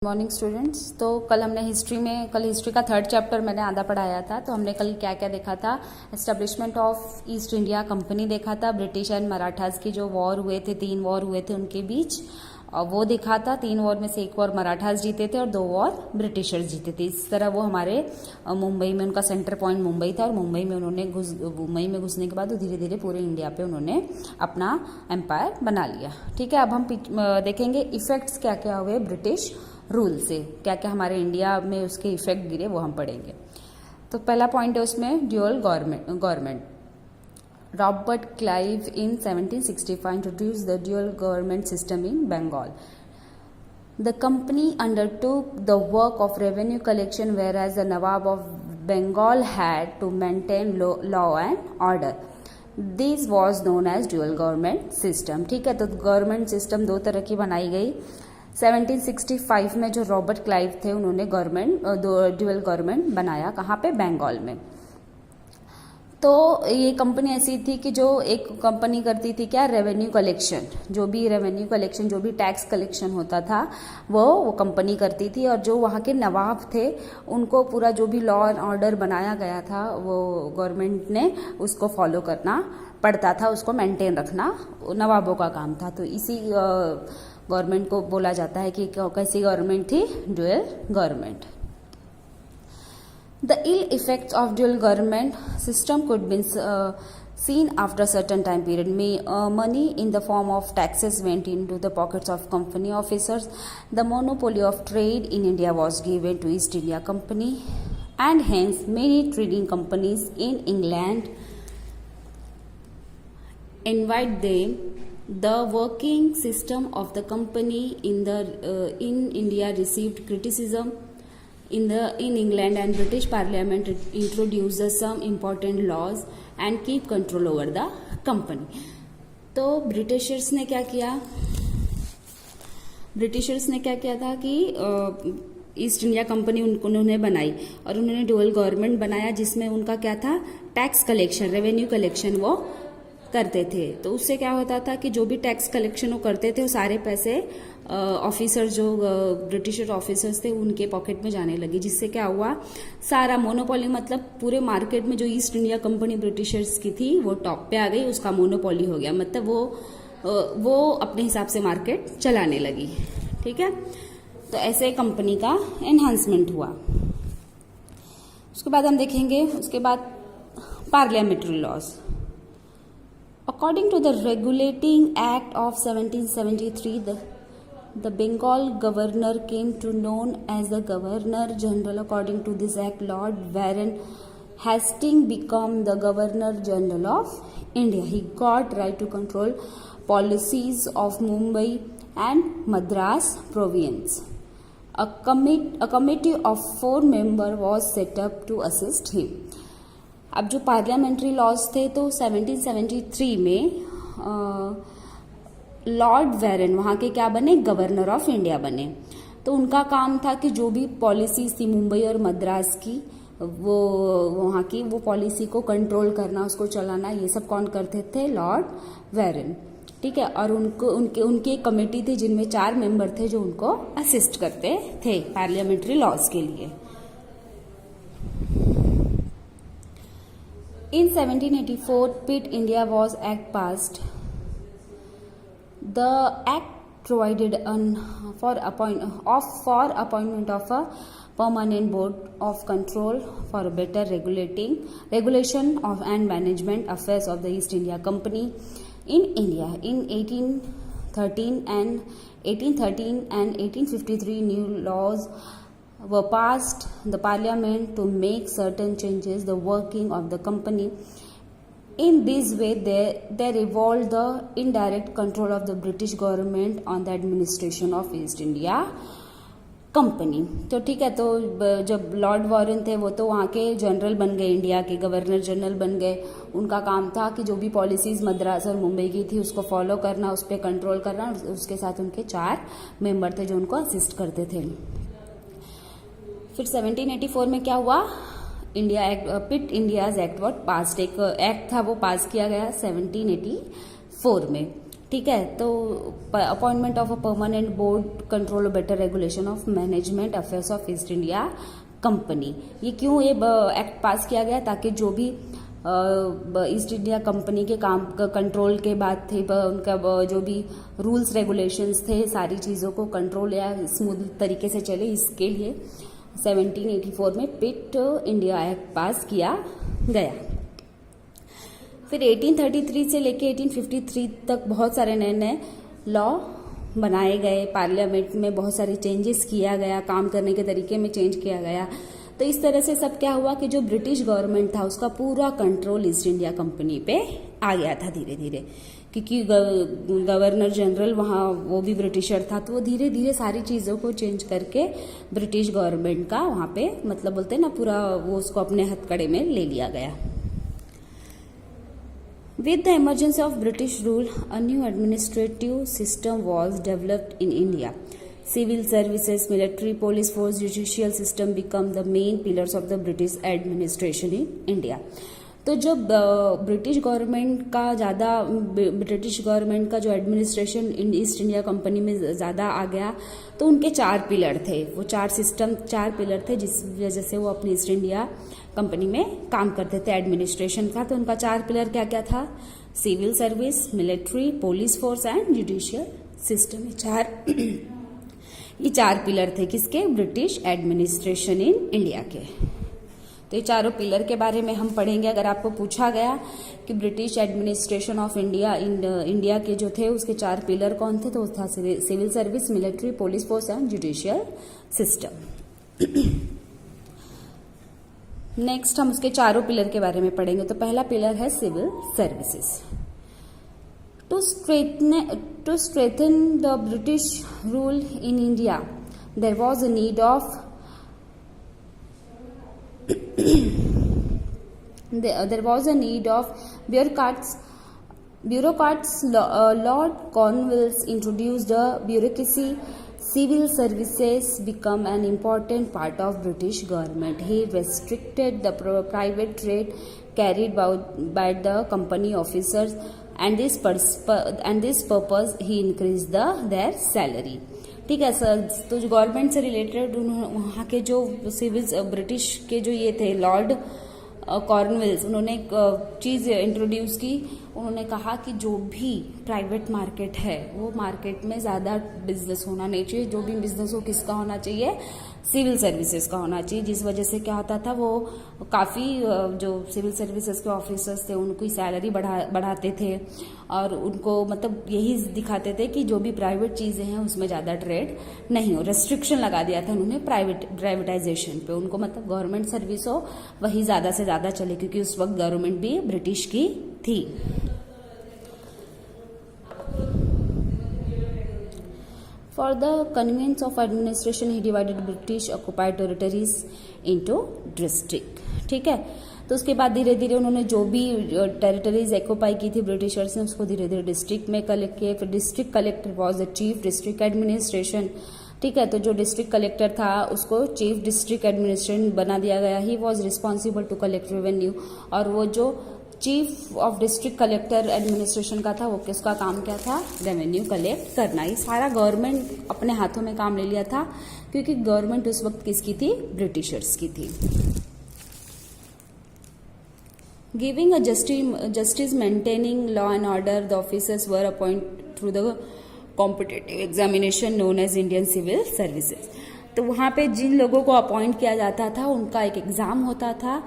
Morning students. तो कल history का थर्ड चैप्टर मैंने आधा पढ़ाया था। तो हमने कल क्या क्या देखा था। Establishment of east India company देखा था। ब्रिटिश एंड मराठास की जो वॉर हुए थे, 3 वॉर हुए थे उनके बीच, और वो देखा था। 3 वॉर में से 1 वॉर मराठास जीते थे और 2 वॉर ब्रिटिशर्स जीते थे। इस तरह वो हमारे मुंबई में, उनका सेंटर पॉइंट मुंबई था और मुंबई में घुसने के बाद धीरे धीरे पूरे इंडिया पे उन्होंने अपना एम्पायर बना लिया। ठीक है, अब हम देखेंगे इफेक्ट्स क्या क्या हुए ब्रिटिश रूल से, क्या क्या हमारे इंडिया में उसके इफेक्ट गिरे, वो हम पढ़ेंगे। तो पहला पॉइंट है उसमें dual government. Robert Clive in 1765 introduced the dual government system in Bengal. The company undertook the work of revenue collection, whereas the Nawab of Bengal had to maintain law and order. This was known as dual government system. ठीक है, तो government system 2 तरह की बनाई गई। 1765 में जो Robert Clive थे उन्होंने ड्यूअल गवर्नमेंट बनाया। कहाँ पे? बंगाल में। तो ये कंपनी ऐसी थी कि जो एक कंपनी करती थी क्या, रेवेन्यू कलेक्शन। जो भी टैक्स कलेक्शन होता था वो कंपनी करती थी। और जो वहाँ के नवाब थे उनको पूरा जो भी लॉ एंड ऑर्डर बनाया गया था वो गवर्नमेंट ने उसको फॉलो करना पड़ता था, उसको मेंटेन रखना नवाबों का काम था। तो इसी गवर्नमेंट को बोला जाता है कि कैसी गवर्नमेंट थी, dual government. The ill effects of dual government system could be seen after a certain time period. Money in the form of taxes went into the pockets of company officers. The monopoly of trade in India was given to East India Company, and hence many trading companies in England envied them. The working system of the company in India received criticism. In England, and British Parliament introduced some important laws and keep control over the company. तो Britishers ने क्या किया था कि east India company उन्होंने बनाई और उन्होंने डुअल गवर्नमेंट बनाया, जिसमें उनका क्या था, टैक्स कलेक्शन, रेवेन्यू कलेक्शन वो करते थे। तो उससे क्या होता था कि जो भी टैक्स कलेक्शन वो करते थे वो सारे पैसे ऑफिसर, जो ब्रिटिशर ऑफिसर्स थे, उनके पॉकेट में जाने लगी। जिससे क्या हुआ, सारा मोनोपोली, मतलब पूरे मार्केट में जो ईस्ट इंडिया कंपनी ब्रिटिशर्स की थी वो टॉप पे आ गई, उसका मोनोपोली हो गया। मतलब वो अपने हिसाब से मार्केट चलाने लगी। ठीक है, तो ऐसे कंपनी का एनहांसमेंट हुआ। उसके बाद हम देखेंगे, उसके बाद parliamentary laws. According to the Regulating Act of 1773, the Bengal governor came to known as the Governor General. According to this act, Lord Warren Hastings became the Governor General of India. He got right to control policies of Mumbai and Madras province. A committee of 4 members was set up to assist him. अब जो parliamentary laws थे, तो 1773 में Lord Warren वहाँ के क्या बने, governor of India बने। तो उनका काम था कि जो भी पॉलिसीज थी मुंबई और मद्रास की, वो वहाँ की वो पॉलिसी को कंट्रोल करना, उसको चलाना, ये सब कौन करते थे, लॉर्ड वेरन। ठीक है, और उनकी एक कमेटी थी जिनमें 4 मेंबर थे जो उनको असिस्ट करते थे पार्लियामेंट्री लॉज के लिए। In 1784, Pitt India was Act passed. The Act provided for appointment of a permanent board of control for better regulation of and management affairs of the East India Company in India. In 1813 and 1853, new laws were passed the parliament to make certain changes the working of the company. In this way, they evolved the indirect control of the British government on the administration of East India Company. तो ठीक है, तो जब Lord Warren थे वो तो वहाँ के जनरल बन गए, इंडिया के गवर्नर जनरल बन गए। उनका काम था कि जो भी पॉलिसीज मद्रास और मुंबई की थी उसको फॉलो करना, उस पर कंट्रोल करना। उसके साथ उनके 4 मेंबर थे जो उनको असिस्ट करते थे। फिर 1784 में क्या हुआ, India act, Pitt India's act was pass, एक एक्ट था वो पास किया गया 1784 में। ठीक है। तो appointment of a permanent board control better regulation of management affairs of east India company. ये क्यों ये एक्ट पास किया गया, ताकि जो भी ईस्ट इंडिया कंपनी के काम कंट्रोल के बाद थे, उनका जो भी रूल्स रेगुलेशंस थे, सारी चीज़ों को कंट्रोल या स्मूथ तरीके से चले, इसके लिए 1784 में पिट इंडिया एक्ट पास किया गया। फिर 1833 से लेके 1853 तक बहुत सारे नए नए लॉ बनाए गए, पार्लियामेंट में बहुत सारे चेंजेस किया गया, काम करने के तरीके में चेंज किया गया। तो इस तरह से सब क्या हुआ कि जो ब्रिटिश गवर्नमेंट था उसका पूरा कंट्रोल ईस्ट इंडिया कंपनी पे आ गया था धीरे धीरे, क्योंकि गवर्नर जनरल वहाँ वो भी ब्रिटिशर था, तो वो धीरे धीरे सारी चीज़ों को चेंज करके ब्रिटिश गवर्नमेंट का वहाँ पे मतलब बोलते हैं ना पूरा वो उसको अपने हथकड़े में ले लिया गया। With the emergence of British rule, a new administrative system was developed in India. Civil services, military, police force, judicial system become the main pillars of the British administration in India. तो जब British government का जो administration east India company में ज़्यादा आ गया, तो उनके 4 pillar थे, वो 4 पिलर थे जिस वजह से वो अपनी ईस्ट इंडिया कंपनी में काम करते थे एडमिनिस्ट्रेशन का। तो उनका 4 पिलर क्या क्या था? Civil service, military, police force and judicial system. ये 4 पिलर थे किसके? ब्रिटिश एडमिनिस्ट्रेशन इन इंडिया के। तो ये चारों पिलर के बारे में हम पढ़ेंगे। अगर आपको पूछा गया कि ब्रिटिश एडमिनिस्ट्रेशन ऑफ इंडिया के जो थे उसके 4 पिलर कौन थे, तो था civil service, military, police force and judicial system. Next हम उसके चारों पिलर के बारे में पढ़ेंगे। तो पहला पिलर है civil services. To strengthen the British rule in India there was a need of there was a need of bureaucrats. Lord Cornwallis introduced a bureaucracy. Civil services become an important part of British government. He restricted the private trade carried by the company officers, and this purpose he increased their salary. ठीक है sir. तो जो government से related वहाँ के जो civil British के जो ये थे लॉर्ड कॉर्नवेल्स, उन्होंने एक चीज़ इंट्रोड्यूस की। उन्होंने कहा कि जो भी प्राइवेट मार्केट है वो मार्केट में ज़्यादा बिजनेस होना नहीं चाहिए, जो भी बिजनेस हो किसका होना चाहिए? सिविल सर्विसेज का होना चाहिए। जिस वजह से क्या होता था, वो काफ़ी जो सिविल सर्विसेज के ऑफिसर्स थे उनकी सैलरी बढ़ाते थे और उनको मतलब यही दिखाते थे कि जो भी प्राइवेट चीज़ें हैं उसमें ज़्यादा ट्रेड नहीं हो। रेस्ट्रिक्शन लगा दिया था उन्होंने प्राइवेटाइजेशन पे। उनको मतलब गवर्नमेंट सर्विस हो वही ज़्यादा से ज़्यादा चले, क्योंकि उस वक्त गवर्नमेंट भी ब्रिटिश की थी। For the convenience of administration, he divided British occupied territories into district. ठीक है। तो उसके बाद धीरे धीरे उन्होंने जो भी टेरिटरीज ऑक्यूपाई की थी ब्रिटिशर्स ने उसको धीरे धीरे डिस्ट्रिक्ट में कलेक्ट किए। फिर district collector was the chief district administration. ठीक है। तो जो डिस्ट्रिक्ट कलेक्टर था उसको चीफ डिस्ट्रिक्ट एडमिनिस्ट्रेशन बना दिया गया। He was responsible to collect revenue. और वो जो chief of district collector administration का था वो किसका काम क्या था? रेवेन्यू कलेक्ट करना। ये सारा गवर्नमेंट अपने हाथों में काम ले लिया था, क्योंकि गवर्नमेंट उस वक्त किसकी थी? ब्रिटिशर्स की थी। Giving a justice maintaining law and order, the officers were appoint through the competitive examination known as Indian civil services. तो वहाँ पे जिन लोगों को अपॉइंट किया जाता था उनका एक एग्जाम होता था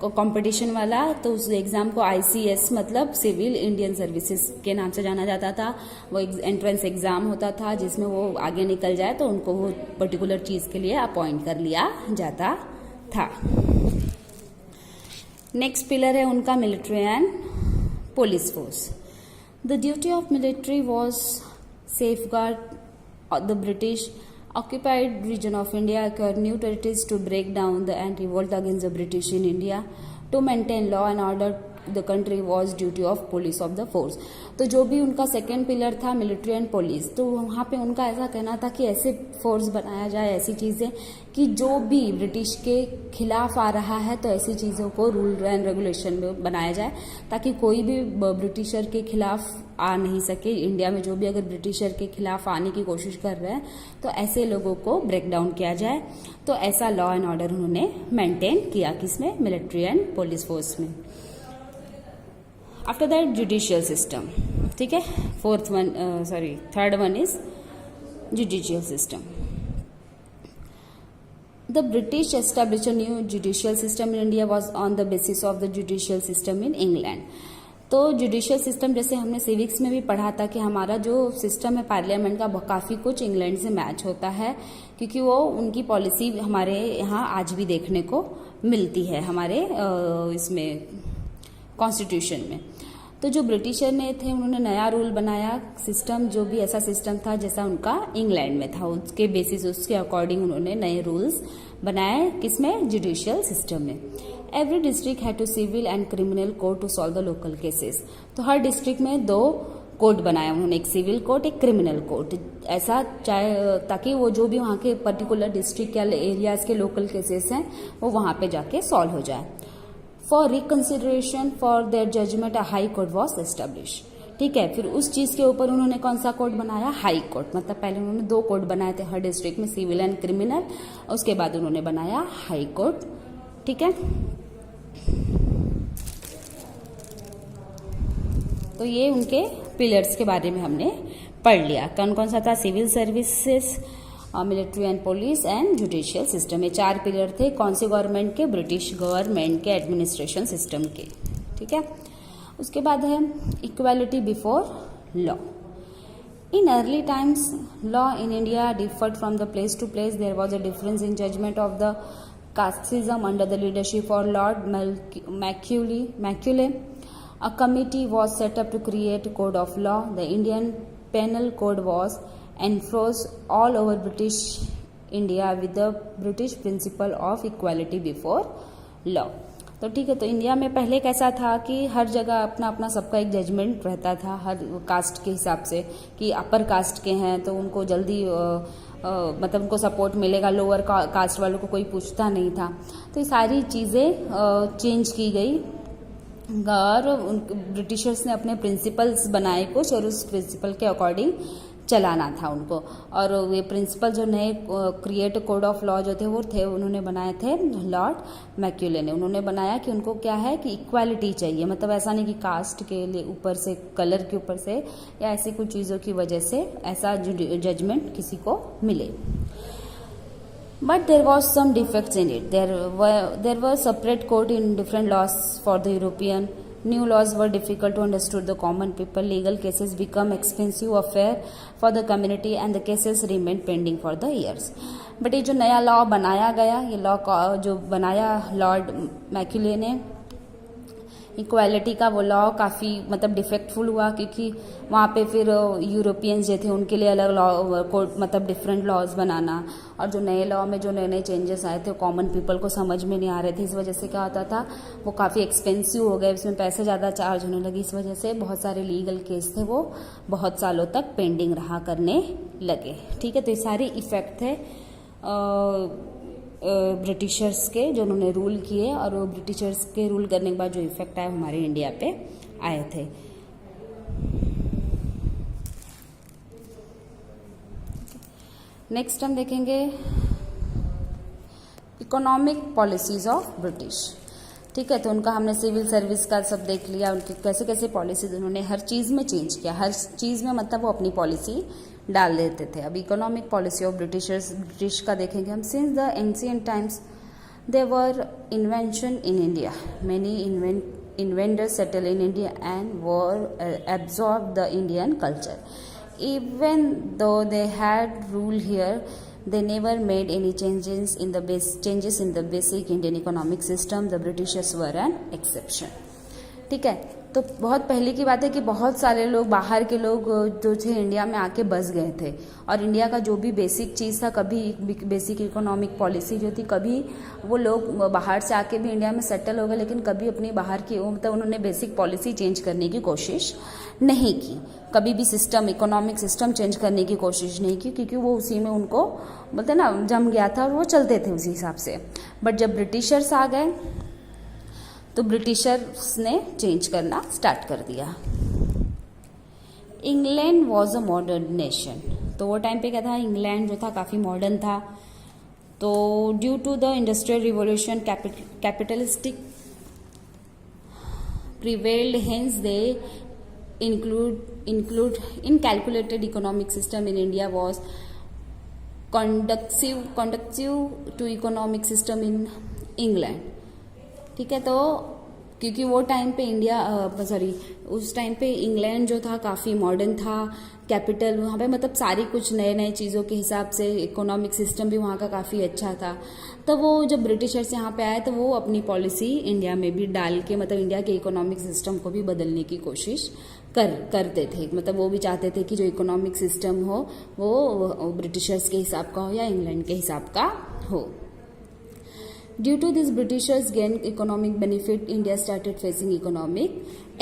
कंपटीशन वाला। तो उस एग्जाम को ICS मतलब सिविल इंडियन सर्विसेज के नाम से जाना जाता था। वो एंट्रेंस एग्जाम होता था जिसमें वो आगे निकल जाए तो उनको वो पर्टिकुलर चीज के लिए अपॉइंट कर लिया जाता था। नेक्स्ट पिलर है उनका military and police force. The duty of military was safeguard the British occupied region of India, acquired new territories to break down and revolt against the British in India, to maintain law and order, the country was duty of police of the force. तो जो भी उनका second pillar था military and police, तो वहाँ पे उनका ऐसा कहना था कि ऐसे फोर्स बनाया जाए, ऐसी चीज़ें कि जो भी ब्रिटिश के खिलाफ आ रहा है तो ऐसी चीज़ों को रूल एंड रेगुलेशन में बनाया जाए ताकि कोई भी ब्रिटिशर के खिलाफ आ नहीं सके। इंडिया में जो भी अगर ब्रिटिशर के खिलाफ आने की कोशिश कर रहे हैं तो ऐसे लोगों को ब्रेक डाउन किया जाए। तो ऐसा लॉ एंड ऑर्डर उन्होंने मेंटेन किया किसमें, मिलिट्री एंड पुलिस फोर्स में। आफ्टर दैट जुडिशियल सिस्टम, ठीक है, third one is judicial system. The British established a new judicial system in India was on the basis of the judicial system in England. तो judicial system जैसे हमने civics में भी पढ़ा था कि हमारा जो सिस्टम है पार्लियामेंट का काफ़ी कुछ इंग्लैंड से मैच होता है, क्योंकि वो उनकी पॉलिसी हमारे यहाँ आज भी देखने को मिलती है हमारे इसमें कॉन्स्टिट्यूशन में। तो जो ब्रिटिशर ने थे उन्होंने नया रूल बनाया, सिस्टम जो भी ऐसा सिस्टम था जैसा उनका इंग्लैंड में था, उसके बेसिस उसके अकॉर्डिंग उन्होंने नए रूल्स बनाए किसमें, जुडिशियल सिस्टम में। Every district had two civil and criminal court to solve the local cases. तो हर डिस्ट्रिक्ट में 2 कोर्ट बनाया उन्होंने, एक सिविल कोर्ट एक क्रिमिनल कोर्ट, ऐसा चाहे ताकि वो जो भी वहाँ के पर्टिकुलर डिस्ट्रिक्ट या एरियाज के लोकल केसेस हैं वो वहाँ पे जाके सॉल्व हो जाए। For reconsideration for their judgment a high court was establish. ठीक है, फिर उस चीज के ऊपर उन्होंने कौन सा कोर्ट बनाया, हाई कोर्ट। मतलब पहले उन्होंने 2 कोर्ट बनाए थे हर डिस्ट्रिक्ट में, सिविल एंड क्रिमिनल, उसके बाद उन्होंने बनाया हाई कोर्ट। ठीक है, तो ये उनके पिलर्स के बारे में हमने पढ़ लिया। कौन कौन सा था, civil services, military and police and judicial system. ये 4 पिलर थे कौन से गवर्नमेंट के, ब्रिटिश गवर्नमेंट के एडमिनिस्ट्रेशन सिस्टम के। ठीक है, उसके बाद है equality before law. In early times law in India differed from the place to place. There was a difference in judgment of the casteism under the leadership of Lord Macaulay. A committee was set up to create a code of law. The Indian Penal Code was enforced all over British India with the British principle of equality before law. तो ठीक है, तो India में पहले कैसा था कि हर जगह अपना अपना सबका एक जजमेंट रहता था हर कास्ट के हिसाब से, कि अपर कास्ट के हैं तो उनको जल्दी मतलब उनको सपोर्ट मिलेगा, लोअर कास्ट वालों को कोई पूछता नहीं था। तो ये सारी चीज़ें चेंज की गई और ब्रिटिशर्स ने अपने प्रिंसिपल्स बनाए कुछ और उस प्रिंसिपल के अकॉर्डिंग चलाना था उनको। और ये प्रिंसिपल जो नए क्रिएट कोड ऑफ लॉ जो थे वो थे उन्होंने बनाए थे लॉर्ड मैक्यूले ने। उन्होंने बनाया कि उनको क्या है कि इक्वालिटी चाहिए, मतलब ऐसा नहीं कि कास्ट के लिए ऊपर से, कलर के ऊपर से या ऐसी कुछ चीज़ों की वजह से ऐसा जजमेंट किसी को मिले। But there was some defects in it. There were separate court in different laws for the European. New laws were difficult to understand the common people. Legal cases become expensive affair for the community and the cases remain pending for the years. But ये जो नया law बनाया गया, ये law जो बनाया Lord Macaulay ने, equality का, वो लॉ काफ़ी मतलब डिफेक्टफुल हुआ क्योंकि वहाँ पे फिर यूरोपियंस जो थे उनके लिए अलग लॉ कोड, मतलब डिफरेंट लॉज बनाना, और जो नए लॉ में जो नए नए चेंजेस आए थे कॉमन पीपल को समझ में नहीं आ रहे थे। इस वजह से क्या होता था, वो काफ़ी एक्सपेंसिव हो गए, उसमें पैसे ज़्यादा चार्ज होने लगे। इस वजह से बहुत सारे लीगल केस थे वो बहुत सालों तक पेंडिंग रहा करने लगे। ठीक है, तो ये सारे इफेक्ट थे ब्रिटिशर्स के जो उन्होंने रूल किए, और वो ब्रिटिशर्स के रूल करने के बाद जो इफेक्ट आए हमारे इंडिया पे आए थे। नेक्स्ट हम देखेंगे इकोनॉमिक पॉलिसीज ऑफ ब्रिटिश। ठीक है, तो उनका हमने सिविल सर्विस का सब देख लिया, उनकी कैसे कैसे पॉलिसीज उन्होंने हर चीज़ में चेंज किया, हर चीज़ में मतलब वो अपनी पॉलिसी डाल देते थे। अब इकोनॉमिक पॉलिसी ऑफ ब्रिटिश का देखेंगे हम। Since the ancient times they were invention in India, many inventors settle in India and were absorb the Indian culture. Even though they had rule here, they never made any changes in the basic Indian economic system. The Britishers were an exception. ठीक है, तो बहुत पहले की बात है कि बहुत सारे लोग बाहर के लोग जो थे इंडिया में आके बस गए थे, और इंडिया का जो भी बेसिक चीज़ था, कभी बेसिक इकोनॉमिक पॉलिसी जो थी, कभी वो लोग बाहर से आके भी इंडिया में सेटल हो गए, लेकिन कभी अपनी बाहर की मतलब उन्होंने बेसिक पॉलिसी चेंज करने की कोशिश नहीं की, कभी भी सिस्टम इकोनॉमिक सिस्टम चेंज करने की कोशिश नहीं की, क्योंकि वो उसी में उनको बोलते ना जम गया था और वो चलते थे उसी हिसाब से। बट जब ब्रिटिशर्स आ गए तो ब्रिटिशर्स ने चेंज करना स्टार्ट कर दिया। England was a modern nation, तो वो टाइम पे क्या था, इंग्लैंड जो था काफ़ी मॉडर्न था। तो due to the industrial revolution capitalistic prevailed, hence they include incalculated economic system in India was conducive to economic system in England। ठीक है, तो क्योंकि वो टाइम पे उस टाइम पे इंग्लैंड जो था काफ़ी मॉडर्न था, कैपिटल वहाँ पे मतलब सारी कुछ नए नए चीज़ों के हिसाब से इकोनॉमिक सिस्टम भी वहाँ का काफ़ी अच्छा था। तो वो जब ब्रिटिशर्स यहाँ पे आए तो वो अपनी पॉलिसी इंडिया में भी डाल के मतलब इंडिया के इकोनॉमिक सिस्टम को भी बदलने की कोशिश करते थे। मतलब वो भी चाहते थे कि जो इकोनॉमिक सिस्टम हो वो ब्रिटिशर्स के हिसाब का हो या इंग्लैंड के हिसाब का हो। Due to this, Britishers gained economic benefit. India started facing economic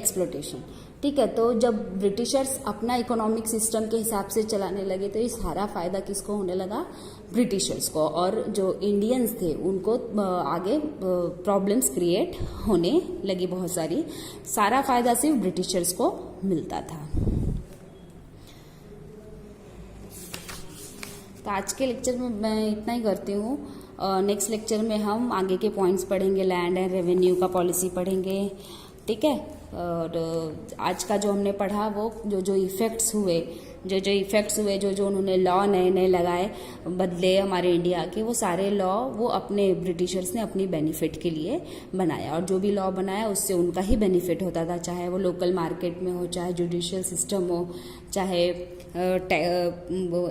exploitation। ठीक है, तो जब ब्रिटिशर्स अपना इकोनॉमिक सिस्टम के हिसाब से चलाने लगे तो ये सारा फायदा किसको होने लगा, ब्रिटिशर्स को, और जो इंडियंस थे उनको आगे प्रॉब्लम्स क्रिएट होने लगी बहुत सारी। सारा फायदा सिर्फ ब्रिटिशर्स को मिलता था। तो आज के लेक्चर में मैं इतना ही करती हूँ। नेक्स्ट लेक्चर में हम आगे के पॉइंट्स पढ़ेंगे, लैंड एंड रेवेन्यू का पॉलिसी पढ़ेंगे। ठीक है, और आज का जो हमने पढ़ा वो जो इफ़ेक्ट्स हुए जो उन्होंने लॉ नए नए लगाए बदले हमारे इंडिया के, वो सारे लॉ वो अपने ब्रिटिशर्स ने अपनी बेनिफिट के लिए बनाया, और जो भी लॉ बनाया उससे उनका ही बेनिफिट होता था, चाहे वो लोकल मार्केट में हो, चाहे जुडिशियल सिस्टम हो, चाहे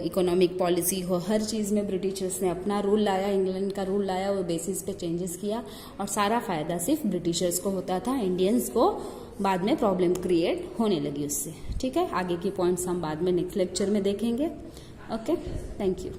इकोनॉमिक पॉलिसी हो, हर चीज़ में ब्रिटिशर्स ने अपना रूल लाया, इंग्लैंड का रूल लाया, वो बेसिस पे चेंजेस किया, और सारा फायदा सिर्फ ब्रिटिशर्स को होता था। इंडियंस को बाद में प्रॉब्लम क्रिएट होने लगी उससे। ठीक है, आगे की पॉइंट्स हम बाद में नेक्स्ट लेक्चर में देखेंगे। Okay, thank you.